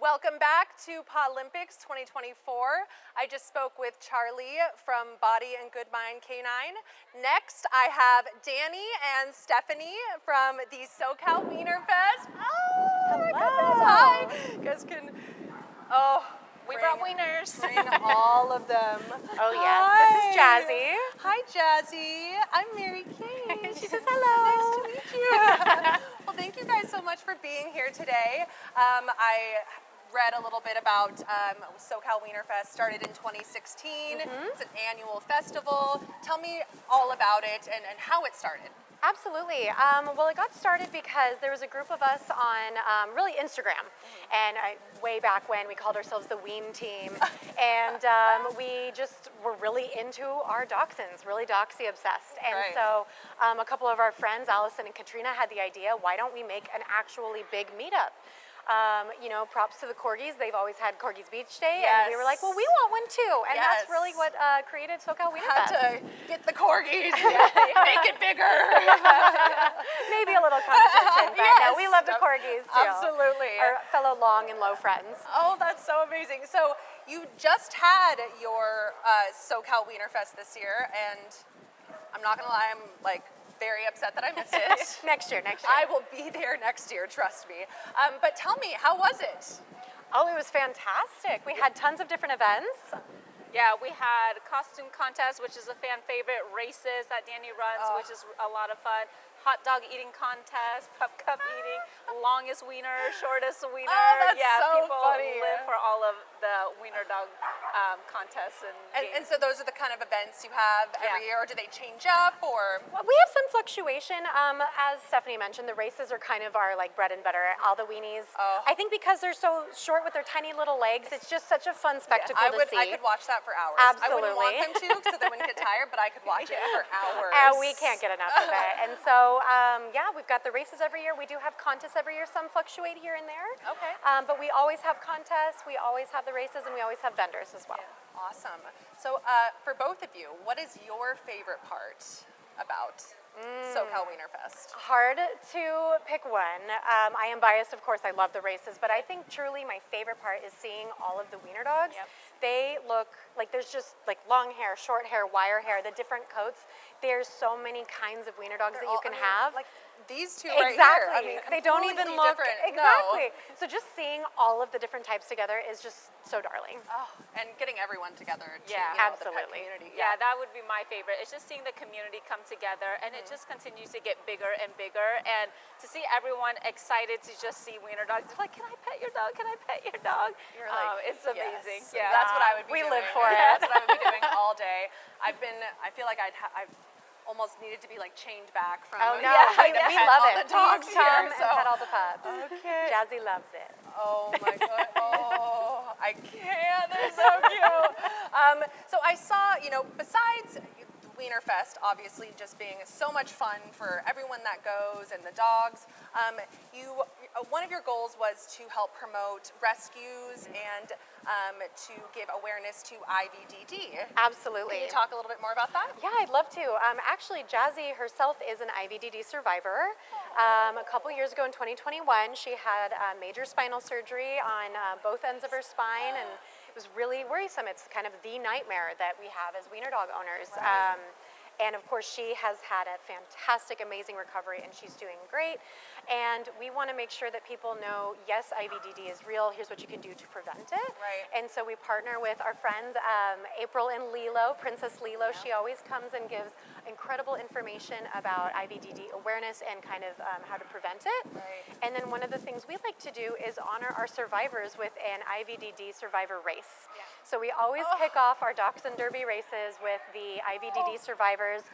Welcome back to Pawlympics 2024. I just spoke with Charlie from Body and Good Mind Canine. Next, I have Danny and Stephanie from the SoCal Wienerfest. Oh, my goodness, hi. You guys can, We brought wieners. Bring all of them. Oh, yes. Hi. This is Jazzy. Hi, Jazzy. I'm Mary Kay. She says hello. Nice to meet you. Well, thank you guys so much for being here today. I read a little bit about SoCal Wienerfest. Started in 2016. It's an annual festival. Tell me all about it and how it started. Absolutely. Well, it got started because there was a group of us on really Instagram. And way back when, we called ourselves the Wien team. And we just were really into our dachshunds, really Doxy obsessed. And so a couple of our friends, Allison and Katrina, had the idea, why don't we make an actually big meetup? You know, props to the Corgis. They've always had Corgis Beach Day, and we were like, well, we want one too. And that's really what created SoCal Wienerfest. Had to get the Corgis, make it bigger. Maybe a little competition, but no, we love the Corgis too. Absolutely. Our fellow long and low friends. Oh, that's so amazing. So you just had your SoCal Wienerfest this year, and I'm not gonna lie, I'm like very upset that I missed it. Next year. I will be there next year, trust me. But tell me, how was it? Oh, it was fantastic. We had tons of different events. Yeah, we had costume contest, which is a fan favorite, races that Danny runs, which is a lot of fun. Hot dog eating contest, pup cup eating, longest wiener, shortest wiener. Oh, that's so people funny. live for all of the wiener dog contests and And so those are the kind of events you have every year, or do they change up, or? Well, we have some fluctuation. As Stephanie mentioned, the races are kind of our like bread and butter. All the weenies. I think because they're so short with their tiny little legs, it's just such a fun spectacle to see. I could watch that for hours. Absolutely. I wouldn't want them to, so they wouldn't get tired, but I could watch it for hours. We can't get enough of it. And so, yeah, we've got the races every year. We do have contests every year. Some fluctuate here and there. Okay. But we always have contests, we always have the races, and we always have vendors as well. Awesome. So for both of you, what is your favorite part about SoCal Wienerfest? Hard to pick one. I am biased, of course. I love the races, but I think truly my favorite part is seeing all of the wiener dogs. They look like there's just like long hair, short hair, wire hair, the different coats. There's so many kinds of wiener dogs that you can have. Like these two right here. I mean, they don't even look different. exactly. No. So just seeing all of the different types together is just so darling. Oh, and getting everyone together too. Yeah, the pet absolutely. community. Yeah, that would be my favorite. It's just seeing the community come together, and it just continues to get bigger and bigger. And to see everyone excited to just see wiener dogs, they're like, "Can I pet your dog? Can I pet your dog?" You're like, it's amazing. Yes. Yeah, That's what I would be we doing. live for it. That's what I would be doing all day. I feel like I've almost needed to be like chained back from. Oh no, trying to we pet love all it. the dogs Please come here, and pet all the pups. Okay. Jazzy loves it. Oh my god. Oh, I can't. They're so cute. So I saw, besides Wienerfest, obviously just being so much fun for everyone that goes and the dogs, one of your goals was to help promote rescues and to give awareness to IVDD. Absolutely. Can you talk a little bit more about that? Yeah, I'd love to. Actually, Jazzy herself is an IVDD survivor. A couple years ago in 2021, she had major spinal surgery on both ends of her spine, and it was really worrisome. It's kind of the nightmare that we have as wiener dog owners. Right. And of course, she has had a fantastic, amazing recovery, and she's doing great. And we want to make sure that people know, yes, IVDD is real. Here's what you can do to prevent it. Right. And so we partner with our friend April and Lilo, Princess Lilo. She always comes and gives incredible information about IVDD awareness and kind of how to prevent it. Right. And then one of the things we like to do is honor our survivors with an IVDD survivor race. So we always kick off our Dachshund Derby races with the IVDD survivors.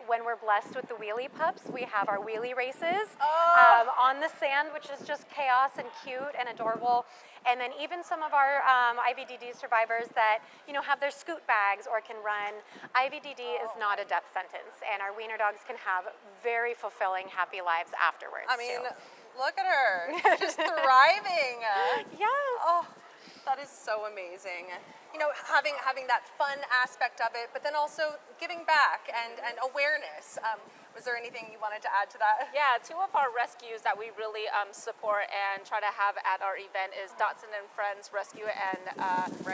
When we're blessed with the wheelie pups, we have our wheelie races on the sand, which is just chaos and cute and adorable. And then even some of our IVDD survivors that have their scoot bags or can run. IVDD is not a death sentence, and our wiener dogs can have very fulfilling, happy lives afterwards. I mean, look at her, just thriving. Yes. Oh, that is so amazing. Having that fun aspect of it, but then also giving back and awareness. Was there anything you wanted to add to that? Yeah, two of our rescues that we really support and try to have at our event is Dotson and Friends Rescue and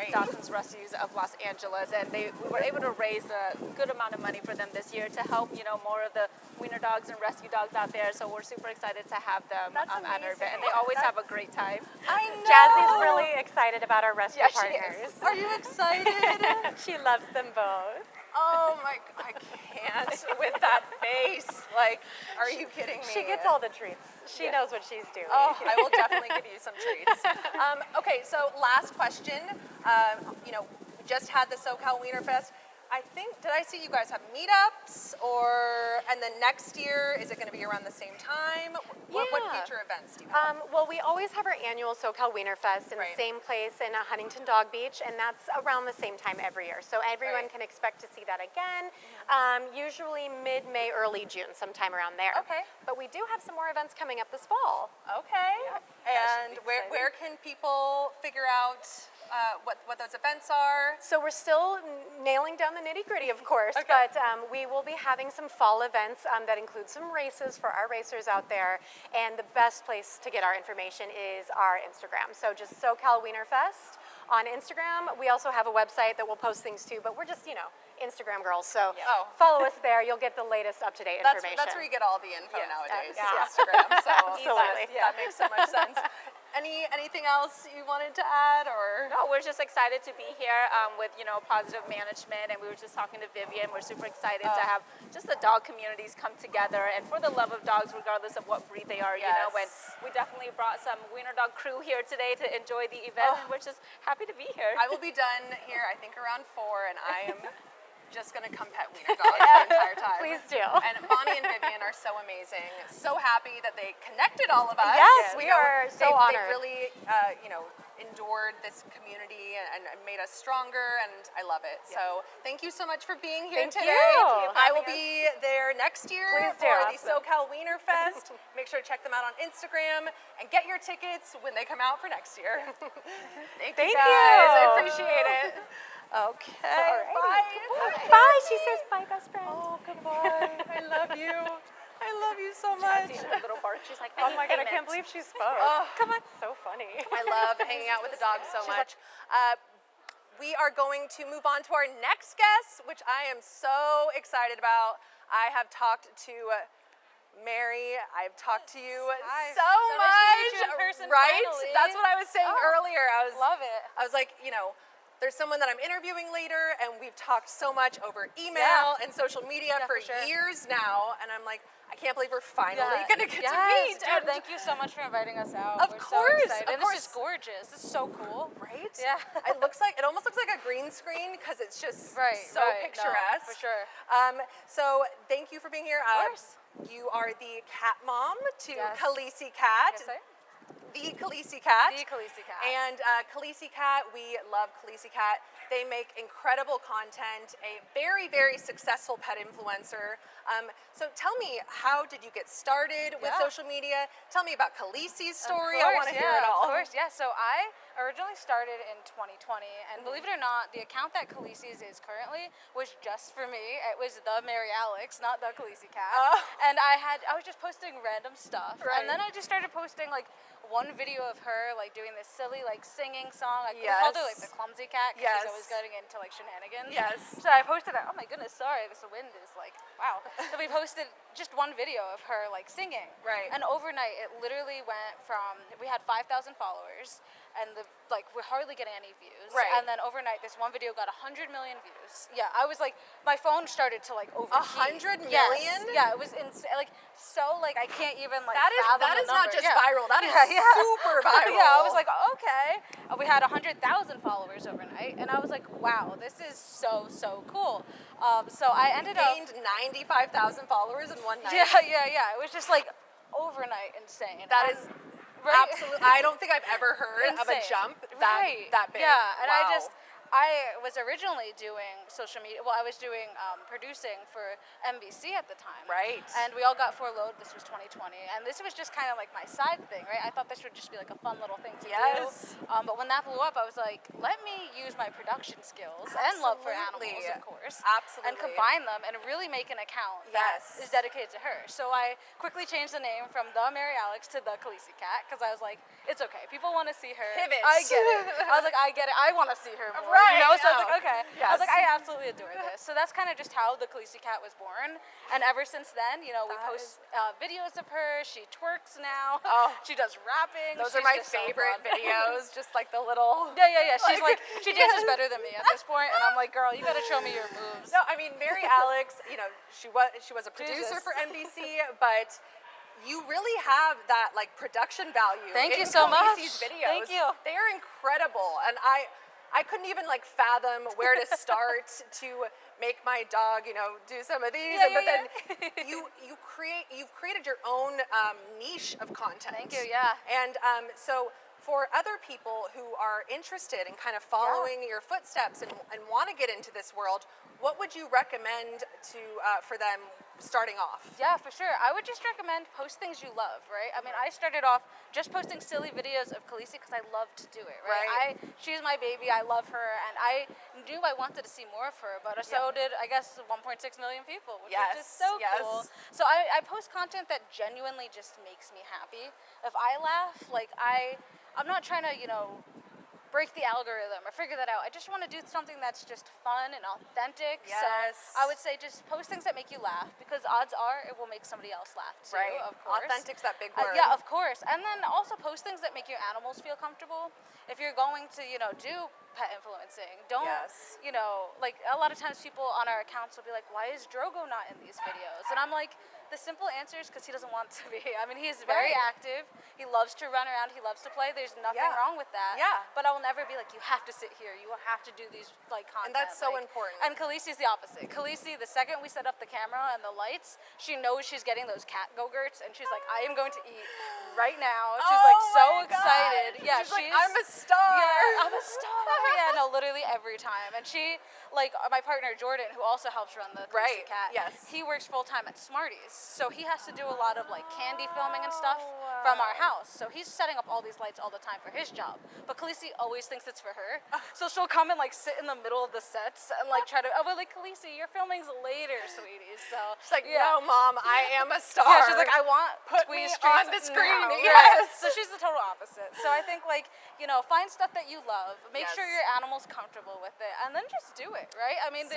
Dotson's Rescues of Los Angeles. And we were able to raise a good amount of money for them this year to help, more of the wiener dogs and rescue dogs out there. So we're super excited to have them at our event. And they always have a great time. I know. Jazzy's really excited about our rescue Yeah, she partners. is. Are you excited? She loves them both. Oh my, I can't with that face. Like, are you kidding me? She gets all the treats. She knows what she's doing. Oh, I will definitely give you some treats. Okay, so last question. We just had the SoCal Wienerfest. I think, did I see you guys have meetups and then next year, is it going to be around the same time? What future events do you have? Well, we always have our annual SoCal Wienerfest in the same place in Huntington Dog Beach, and that's around the same time every year. So everyone can expect to see that again, usually mid-May, early June, sometime around there. Okay. But we do have some more events coming up this fall. Okay. And where can people figure out what those events are? So we're still nailing down the nitty-gritty, of course, but we will be having some fall events that include some races for our racers out there, and the best place to get our information is our Instagram. So just SoCal Wienerfest on Instagram. We also have a website that we'll post things to, but we're just, Instagram girls, so follow us there. You'll get the latest up-to-date information. That's where you get all the info nowadays, Yeah. Instagram. So Absolutely. that makes so much sense. Anything else you wanted to add, or? No, we're just excited to be here with positive management, and we were just talking to Vivian. We're super excited to have just the dog communities come together, and for the love of dogs, regardless of what breed they are. And we definitely brought some wiener dog crew here today to enjoy the event, and we're just happy to be here. I will be done here, I think, around 4, and I am just going to come pet wiener dogs the entire time. Please do. And Bonnie and Vivian are so amazing. So happy that they connected all of us. Yes, we are so honored. They really, endured this community and made us stronger, and I love it. So thank you so much for being here Thank today. you. I will be there next year Please do. for the SoCal Wienerfest. Make sure to check them out on Instagram and get your tickets when they come out for next year. Thank you, guys. I appreciate it. Okay. Bye. Bye. She says bye, best friend. Oh, goodbye. I love you. I love you so much. Jazzy, her little bark. She's like, Oh my God, I can't believe she spoke. Come on. So funny. I love hanging out with the dogs so much. We are going to move on to our next guest, which I am so excited about. I have talked to Mary. I've talked to you so nice much. to meet you in person, right? finally. That's what I was saying earlier. Love it. I was like, there's someone that I'm interviewing later, and we've talked so much over email and social media for years now, and I'm like, I can't believe we're finally going to get to meet. Dude, thank you so much for inviting us out. Of We're course, so excited. of And course. this is gorgeous. This is so cool. Right? Yeah. It almost looks like a green screen because it's just so right. picturesque. No, for sure. So thank you for being here. Of course. You are the cat mom to Yes. Khaleesi Cat. Yes, I am. The Khaleesi Cat. The Khaleesi Cat. And Khaleesi Cat, we love Khaleesi Cat. They make incredible content, a very, very successful pet influencer. So tell me, how did you get started with social media? Tell me about Khaleesi's story. I want to hear it all. Of course, yeah. So I originally started in 2020, and believe it or not, the account that Khaleesi's is currently was just for me. It was the Mary Alex, not the Khaleesi Cat. Oh. And I was just posting random stuff, Right. and then I just started posting one video of her doing this silly singing song. We Yes. called her the clumsy cat because Yes. she's always getting into shenanigans. Yes. So I posted it. Oh my goodness, sorry, this wind is wow. So we posted just one video of her singing. Right. And overnight it literally went from, we had 5,000 followers and we're hardly getting any views. Right. And then overnight this one video got 100 million views. Yeah, I was my phone started to overheat. 100 million? Yes. Yeah, it was insane. I can't even fathom that the is not number. just Yeah. viral. That is super viral. Yeah, I was like, okay. We had 100,000 followers overnight, and I was like, wow, this is so cool. So I ended up gained 95,000 followers in one night. Yeah. It was just overnight insane. That is right? absolutely. I don't think I've ever heard of a Insane. jump Right. that big. Yeah, and Wow. I was originally doing social media. Well, I was doing producing for NBC at the time. Right. And we all got furloughed. This was 2020, and this was just kind of like my side thing, right? I thought this would just be like a fun little thing to Yes. do. But when that blew up, I was like, let me use my production skills and love for animals, of course, Absolutely. and combine them and really make an account that is dedicated to her. So I quickly changed the name from the Mary Alex to the Khaleesi cat because I was like, it's okay. People want to see her. Pivot. I get it. I was like, I get it. I want to see her more. Right, You know, so I was yeah. like, okay. Yes. I was like, I absolutely adore this. So that's kind of just how the Khaleesi cat was born. And ever since then, you know, we post videos of her. She twerks now. Oh. She does rapping. Those She's are my just so favorite fun. videos, just like the little. Yeah. She's like, she dances yes. better than me at this point, and I'm like, girl, you gotta show me your moves. No, I mean Mary Alex. You know, she was a producer Jesus. for NBC, but you really have that like production value. Thank in you so Khaleesi's much. videos. Thank you. They are incredible, and I couldn't even like fathom where to start to make my dog, you know, do some of these. But then you've created your own niche of content. Thank you, yeah. And so for other people who are interested in kind of following your footsteps and want to get into this world, what would you recommend to for them starting off? Yeah, for sure. I would just recommend post things you love, right? I mean, I started off just posting silly videos of Khaleesi because I love to do it, right? She's my baby. I love her, and I knew I wanted to see more of her, but so did, I guess, 1.6 million people, which is just so cool. So I post content that genuinely just makes me happy. If I laugh, like I'm not trying to, you know, break the algorithm or figure that out. I just want to do something that's just fun and authentic. Yes. So I would say just post things that make you laugh because odds are it will make somebody else laugh too, Right. of course. Authentic's that big word. Yeah, of course. And then also post things that make your animals feel comfortable. If you're going to, you know, do pet influencing, don't, you know, like a lot of times people on our accounts will be like, why is Drogo not in these videos? And I'm like, the simple answer is because he doesn't want to be. I mean, he's very active. He loves to run around. He loves to play. There's nothing wrong with that. Yeah. But I'll never be like, you have to sit here. You have to do these like content. And that's so like, important. And Khaleesi's the opposite. Khaleesi, the second we set up the camera and the lights, she knows she's getting those cat go-gurts, and she's like, I am going to eat right now. She's like so excited. God. Yeah, she's like, I'm a star. Yeah, I'm a star. Yeah, no, literally every time. And she, like, my partner Jordan, who also helps run the Khaleesi cat, he works full time at Smarties, so he has to do a lot of like candy filming and stuff from our house. So he's setting up all these lights all the time for his job. But Khaleesi always thinks it's for her, so she'll come and like sit in the middle of the sets and like try to. Oh, but like Khaleesi, your filming's later, sweetie. So she's like, no, Mom, I am a star. Yeah, she's like, I want put me on the screen. Now. Yes. So she's the total opposite. So I think like, you know, find stuff that you love. Make sure your animal's comfortable with it, and then just do it, right? I mean,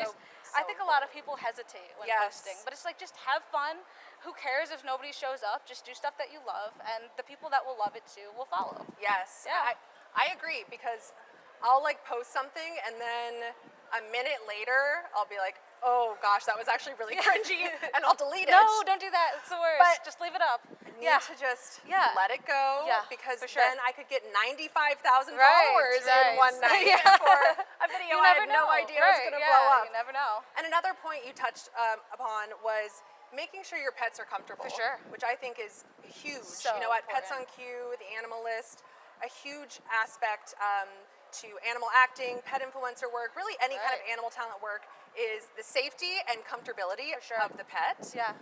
I think a lot of people hesitate when posting, but it's like just have fun. Who cares if nobody shows up? Just do stuff that you love, and the people that will love it too will follow. Yes. Yeah. I agree, because I'll like post something and then a minute later I'll be like, oh gosh, that was actually really cringy, and I'll delete it. No, don't do that. It's the worst. But just leave it up. I need to just let it go, because then I could get 95,000 followers in one night for a video I had no idea was going to blow up. You never know. And another point you touched upon was making sure your pets are comfortable. For sure. Which I think is huge. So you know, at Pets on important. Cue, the animal list, a huge aspect to animal acting, pet influencer work, really any kind of animal talent work is the safety and comfortability of the pet. Yeah.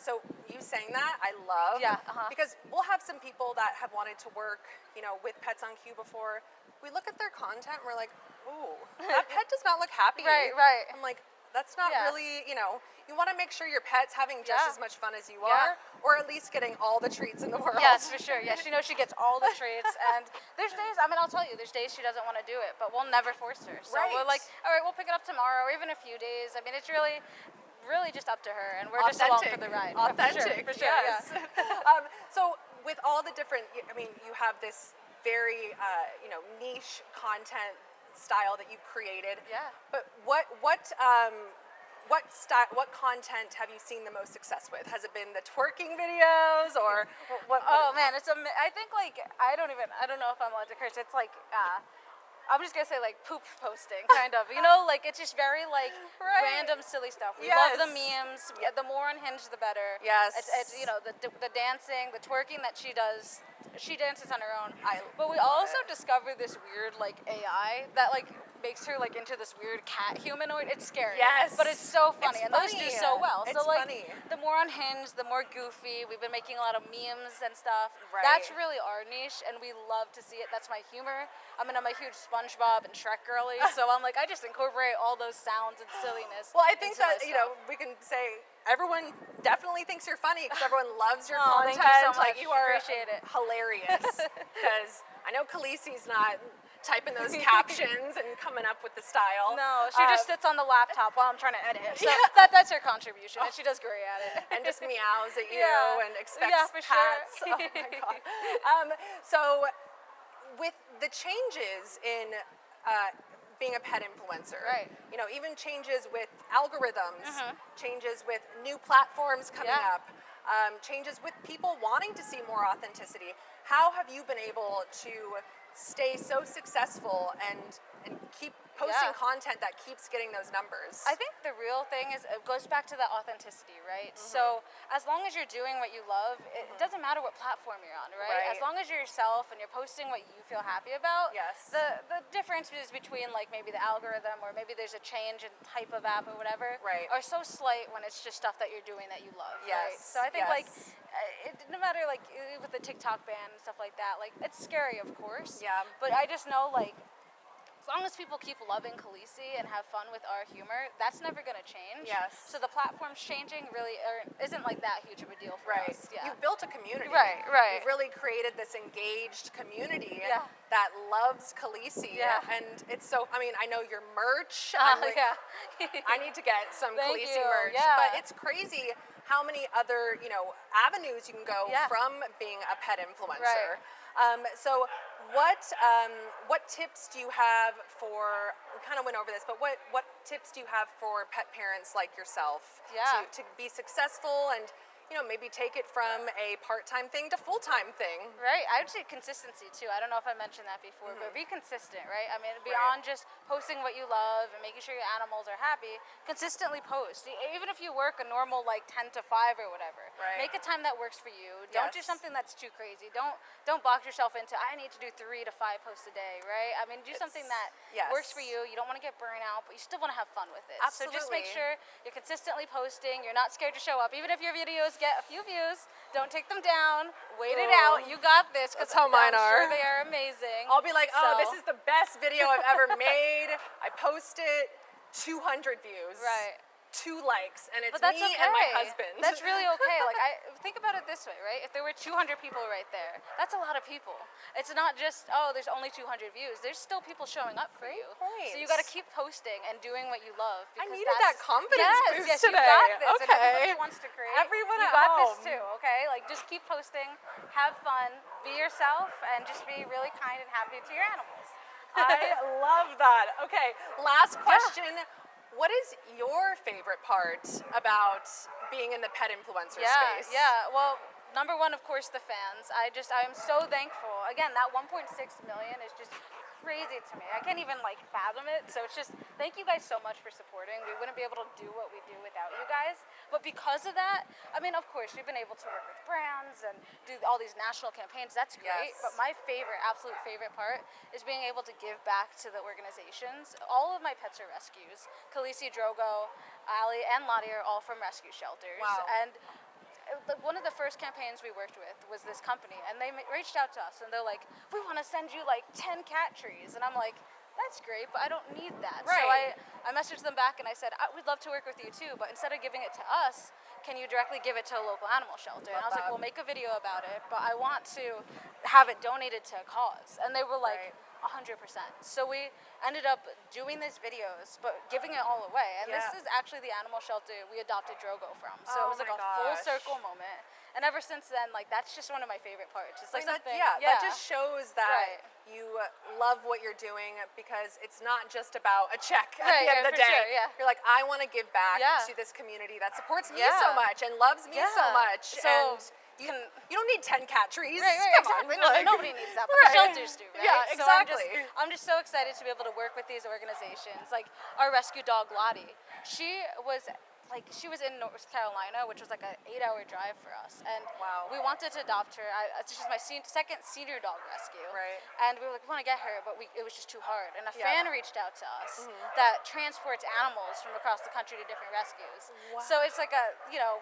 So you saying that, I love. Yeah, Because we'll have some people that have wanted to work, you know, with Pets on Cue before. We look at their content and we're like, ooh, that pet does not look happy. Right. I'm like, that's not really, you know, you want to make sure your pet's having just as much fun as you are, or at least getting all the treats in the world. Yes, for sure. Yeah, she knows she gets all the treats, and there's days, I mean, I'll tell you, there's days she doesn't want to do it, but we'll never force her. So we're like, all right, we'll pick it up tomorrow, or even a few days. I mean, it's really just up to her, and we're just along for the ride. Authentic, for sure, yes. So with all the different, I mean, you have this very, you know, niche content style that you've created. Yeah. But what content have you seen the most success with? Has it been the twerking videos, or what? Oh man, I think like I don't know if I'm allowed to curse. It's like I'm just gonna say like poop posting, kind of. You know, like it's just very like random silly stuff. We love the memes. The more unhinged, the better. Yes. It's you know the dancing, the twerking that she does she dances on her own. But we love also it. discovered this weird like AI that like makes her like into this weird cat humanoid. It's scary. Yes. But it's so funny. It's And those do funny. so well. It's so like funny. the more unhinged, the more goofy. We've been making a lot of memes and stuff. Right. That's really our niche and we love to see it. That's my humor. I mean, I'm a huge SpongeBob and Shrek girly, so I'm like I just incorporate all those sounds and silliness. Well, I think into my that, stuff. we can say everyone definitely thinks you're funny because everyone loves your Oh, content. thank you so Like much. you are Appreciate it. hilarious. Because I know Khaleesi's not typing those captions and coming up with the style. No, she just sits on the laptop while I'm trying to edit. So Yeah. that's her contribution, and she does great at it. And just meows at you Yeah. and expects Yeah, for sure. pats. Oh my god. So with the changes in being a pet influencer, Right. even changes with algorithms, changes with new platforms coming Yeah. up, changes with people wanting to see more authenticity. How have you been able to stay so successful and keep posting Yeah. content that keeps getting those numbers? I think the real thing is it goes back to the authenticity, right? So as long as you're doing what you love, it doesn't matter what platform you're on, right? Right. As long as you're yourself and you're posting what you feel happy about. Yes. The difference is between like maybe the algorithm or maybe there's a change in type of app or whatever. Right. Are so slight when it's just stuff that you're doing that you love. Right? Yes, So I think like yes. no matter like with the TikTok ban and stuff like that, like it's scary, of course. Yeah. But I just know like as long as people keep loving Khaleesi and have fun with our humor, that's never going to change. Yes. So the platforms changing really isn't like that huge of a deal for Right. us. Yeah. You've built a community. Right, right. You've really created this engaged community Yeah. that loves Khaleesi. Yeah. And it's so, I know your merch. Yeah. I need to get some Thank Khaleesi you. merch. Yeah. But it's crazy how many other, avenues you can go Yeah. from being a pet influencer. Right. So what tips do you have for, we kind of went over this, but what tips do you have for pet parents like yourself Yeah. to be successful and maybe take it from a part-time thing to full-time thing? Right. I would say consistency too. I don't know if I mentioned that before, but be consistent, right? I mean, beyond just posting what you love and making sure your animals are happy, consistently post. Even if you work a normal like 10 to 5 or whatever, Right. make a time that works for you. Don't do Yes. something that's too crazy. Don't box yourself into I need to do 3 to 5 posts a day, right? I mean, do something that yes. works for you. You don't want to get burnt out, but you still want to have fun with it. So just make Absolutely. sure you're consistently posting. You're not scared to show up, even if your videos get a few views. Don't take them down. Wait it out. You got this. 'Cause That's how mine I'm are. sure they are amazing. I'll be like, So- this is the best video I've ever made. I post it, 200 views. Right. 2 likes, and it's But that's me okay. and my husband. That's really okay. Like I think about it this way, right? If there were 200 people right there, that's a lot of people. It's not just there's only 200 views. There's still people showing up for you. point. So you got to keep posting and doing what you love. I because needed that that's- confidence boost yes, today. you got this. And Okay. everybody who wants to create. Everyone you at got home. this too. Okay, like just keep posting, have fun, be yourself, and just be really kind and happy to your animals. I love that. Okay, last question. What is your favorite part about being in the pet influencer space? Yeah. Well, number one, of course, the fans. I'm so thankful. Again, that 1.6 million is just crazy to me. I can't even like fathom it. So it's just thank you guys so much for supporting. We wouldn't be able to do what we do without you guys. But because of that, I mean, of course, we've been able to work with brands and do all these national campaigns. That's great. Yes. But my absolute favorite part is being able to give back to the organizations. All of my pets are rescues. Khaleesi, Drogo, Ali, and Lottie are all from rescue shelters. Wow. And one of the first campaigns we worked with was this company, and they reached out to us, and they're like, we want to send you like 10 cat trees. And I'm like, that's great, but I don't need that. So Right. I messaged them back and I said, we'd love to work with you too, but instead of giving it to us, can you directly give it to a local animal shelter? And I was like, well, make a video about it, but I want to have it donated to a cause. And they were like, 100%. So we ended up doing these videos, but giving it all away. And this is actually the animal shelter we adopted Drogo from. So it was like a full circle moment. And ever since then, like that's just one of my favorite parts. It's like that, something. that just shows that Right. you love what you're doing because it's not just about a check at Right, the end of the for day. sure, yeah. You're like, I want to give back Yeah. to this community that supports me Yeah. so much and loves me so Yeah. much. So and you don't need 10 cat trees. Right, Come exactly. on. No, like- nobody needs that, but Right. the shelters do, right? Yeah, So exactly. I'm just so excited to be able to work with these organizations. Like our rescue dog, Lottie. She was like she was in North Carolina, which was like an 8-hour drive for us, and Wow. we wanted to adopt her. She's my second senior dog rescue, Right. and we were like, we want to get her, but it was just too hard. And a Yeah. fan reached out to us that transports animals from across the country to different rescues. Wow. So it's like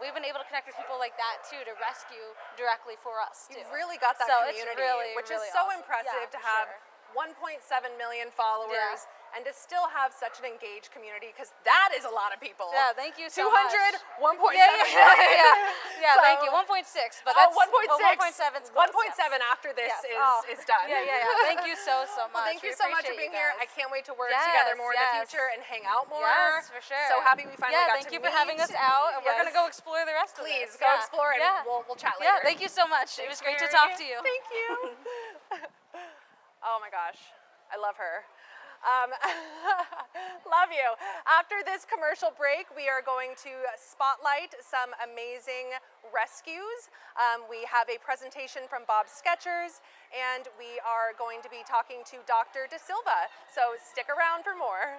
we've been able to connect with people like that too to rescue directly for us too. You've really got that So it's community, really, which really is so awesome. impressive Yeah, to for have sure. 1.7 million followers Yeah. and to still have such an engaged community, because that is a lot of people. Yeah, thank you so 200, much. 1.7 Yeah, million. yeah, So- thank you. 1.6, but Oh, that's 1.6. 1.7 is 1.7 after this is done. Yeah. Thank you so much. Well, thank you We so much for appreciate being you here. I guys. can't wait to work Yes, together more in the yes. future and hang out more. Yes, for sure. So happy we finally got thank to you meet. for having us out, and we're gonna Yes. go explore the rest of Please this. go Yeah. explore and Yeah. we'll chat later. Yeah, thank you so much. It was great to talk to you. Thank you. Oh my gosh, I love her. Love you. After this commercial break, we are going to spotlight some amazing rescues. We have a presentation from Bob Sketchers, and we are going to be talking to Dr. De Silva. So stick around for more.